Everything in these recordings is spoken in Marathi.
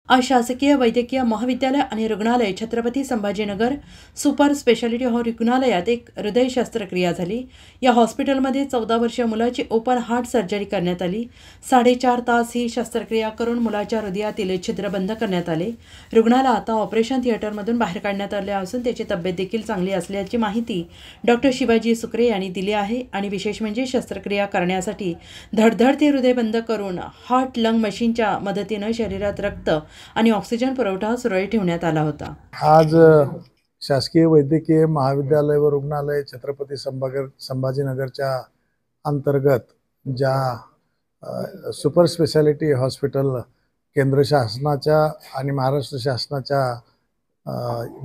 अशासकीय वैद्यकीय महाविद्यालय आणि रुग्णालय छत्रपती संभाजीनगर सुपर स्पेशालिटी रुग्णालयात एक हृदय शस्त्रक्रिया झाली। या हॉस्पिटलमध्ये 14 वर्षीय मुलाची ओपन हार्ट सर्जरी करण्यात आली। 4.5 तास ही शस्त्रक्रिया करून मुलाच्या हृदयातील छिद्र बंद करण्यात आले। रुग्णाला आता ऑपरेशन थिएटरमधून बाहेर काढण्यात आले असून त्याची तब्येत देखील चांगली असल्याची माहिती डॉक्टर शिवाजी सुक्रे यांनी दिली आहे। आणि विशेष म्हणजे शस्त्रक्रिया करण्यासाठी धडधडते हृदय बंद करून हार्ट लंग मशीनच्या मदतीने शरीरात रक्त आणि ऑक्सिजन पुरवठा सुरळीत ठेवण्यात आला होता। आज शासकीय वैद्यकीय महाविद्यालय व रुग्णालय छत्रपती संभाजीनगरच्या अंतर्गत ज्या सुपर स्पेशालिटी हॉस्पिटल केंद्र शासनाच्या आणि महाराष्ट्र शासनाच्या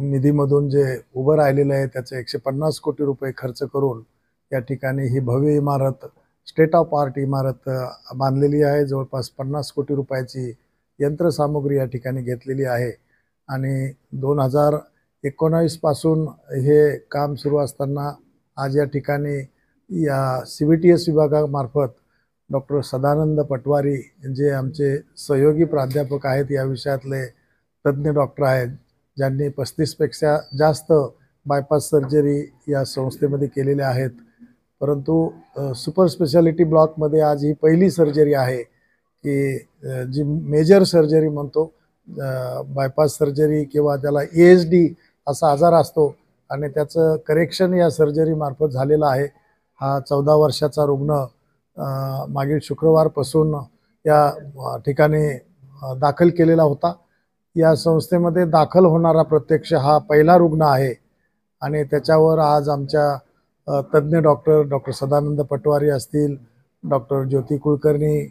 निधीमधून जे उभं राहिलेलं आहे त्याचे 150 कोटी रुपये खर्च करून या ठिकाणी ही भव्य इमारत स्टेट ऑफ आर्ट इमारत बांधलेली आहे। जवळपास 50 कोटी रुपयाची यंत्रसामुग्री या ठिकाणी घेतलेली आहे आणि 2019 पासून हे काम सुरू असताना आज या ठिकाणी या CVTS विभागामार्फत डॉक्टर सदानंद पटवारी जे आमचे सहयोगी प्राध्यापक आहेत, या विषयातले तज्ज्ञ डॉक्टर आहेत, ज्यांनी 35 पेक्षा जास्त बायपास सर्जरी या संस्थेमध्ये केलेल्या आहेत। परंतु सुपर स्पेशालिटी ब्लॉकमध्ये आज ही पहिली सर्जरी आहे की जी मेजर सर्जरी म्हणतो, बायपास सर्जरी किंवा त्याला ASD असा आजार असतो आणि त्याचं करेक्शन या सर्जरी मार्फत झालेलं आहे। हा 14 वर्षाचा रुग्ण मागील शुक्रवारपासून या ठिकाणी दाखल केलेला होता। या संस्थेमध्ये दाखल होणारा प्रत्यक्ष हा पहिला रुग्ण आहे आणि त्याच्यावर आज आमच्या तज्ज्ञ डॉक्टर सदानंद पटवारी असतील, डॉक्टर ज्योती कुलकर्णी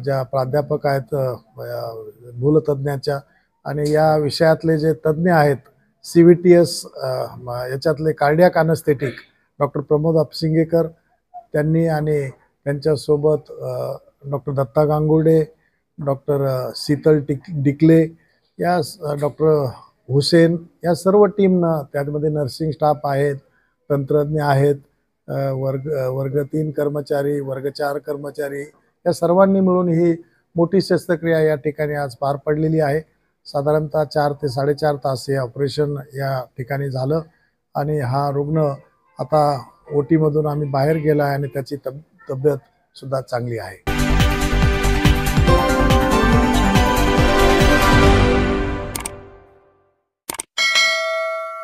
ज्या प्राध्यापक आहेत भूलतज्ञाच्या, आणि या विषयातले जे तज्ज्ञ आहेत CVTS याच्यातले कार्डियाक अॅनेस्थेटिक डॉक्टर प्रमोद अपसिंगेकर त्यांनी, आणि त्यांच्यासोबत डॉक्टर दत्ता गांगुर्डे, डॉक्टर शीतल डिकले, या डॉक्टर हुसेन, या सर्व टीमनं, त्यामध्ये नर्सिंग स्टाफ आहेत, तंत्रज्ञ आहेत, वर्ग 3 कर्मचारी, वर्ग 4 कर्मचारी, या सर्वांनी मिळून ही मोठी शस्त्रक्रिया या ठिकाणी आज पार पडलेली आहे। साधारणतः 4 ते 4.5 तास हे ऑपरेशन या ठिकाणी झालं आणि हा रुग्ण आता OT मधून आम्ही बाहेर गेला आणि त्याची तब्येत सुद्धा चांगली आहे।